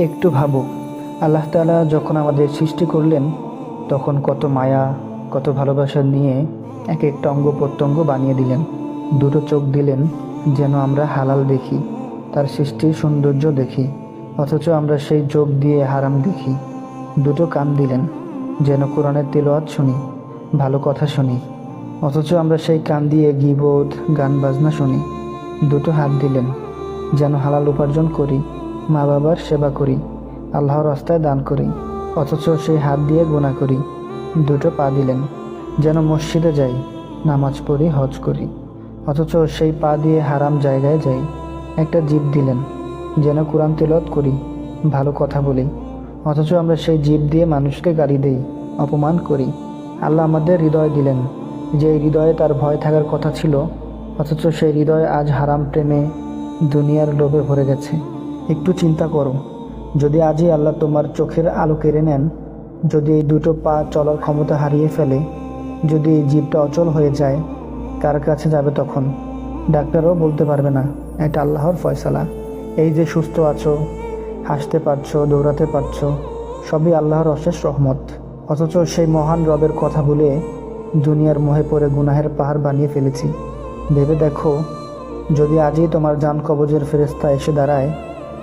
একটু ভাবো, আল্লাহ তাআলা যখন আমাদের সৃষ্টি করলেন তখন কত মায়া, কত ভালোবাসা নিয়ে এক একটা অঙ্গ প্রত্যঙ্গ বানিয়ে দিলেন। দুটো চোখ দিলেন যেন আমরা হালাল দেখি, তার সৃষ্টির সৌন্দর্য দেখি, অথচ আমরা সেই চোখ দিয়ে হারাম দেখি। দুটো কান দিলেন যেন কোরআনের তিলাওয়াত শুনি, ভালো কথা শুনি, অথচ আমরা সেই কান দিয়ে গীবত, গান বাজনা শুনি। দুটো হাত দিলেন যেন হালাল উপার্জন করি, মা বাবার সেবা করি, আল্লাহর রাস্তায় দান করি, অথচ সেই হাত দিয়ে গুনাহ করি। দুটো পা দিলেন যেন মসজিদে যাই, নামাজ পড়ি, হজ করি, অথচ সেই পা দিয়ে হারাম জায়গায় যাই। একটা জিভ দিলেন যেন কোরআন তিলাওয়াত করি, ভালো কথা বলি, অথচ আমরা সেই জিভ দিয়ে মানুষকে গালি দেই, অপমান করি। আল্লাহ আমাদের হৃদয় দিলেন, যে হৃদয়ে তার ভয় থাকার কথা ছিল, অথচ সেই হৃদয় আজ হারাম প্রেমে, দুনিয়ার লোভে ভরে গেছে। একটু চিন্তা করো, যদি আজই আল্লাহ তোমার চোখের আলো কেড়ে নেন, যদি এই দুটো পা চলার ক্ষমতা হারিয়ে ফেলে, যদি এই জীবটা অচল হয়ে যায়, কার কাছে যাবে তখন? ডাক্তারও বলতে পারবে না, এটা আল্লাহর ফয়সালা। এই যে সুস্থ আছো, হাসতে পারছো, দৌড়াতে পারছো, সবই আল্লাহর অশেষ রহমত। অথচ সেই মহান রবের কথা ভুলে দুনিয়ার মোহে পড়ে গুনাহের পাহাড় বানিয়ে ফেলেছি। ভেবে দেখো, যদি আজই তোমার জান কবজের ফেরেশতা এসে দাঁড়ায়,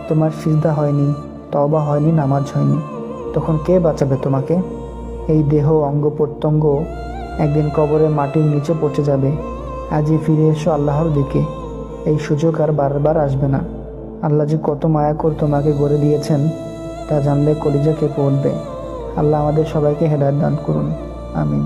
তোমার সিজদা হয়নি, তওবা হয়নি, নামাজ হয়নি, তখন কে বাঁচাবে তোমাকে? এই দেহ, অঙ্গ প্রত্যঙ্গ একদিন কবরে মাটির নিচে পচে যাবে। আজই ফিরে এসো আল্লাহর দিকে, এই সুযোগ আর বারবার আসবে না। আল্লাহ যে কত মায়া করে তোমাকে গড়ে দিয়েছেন তা জানলে কলিজা কেঁপে উঠবে। আল্লাহ আমাদের সবাইকে হেদায়েত দান করুন, আমিন।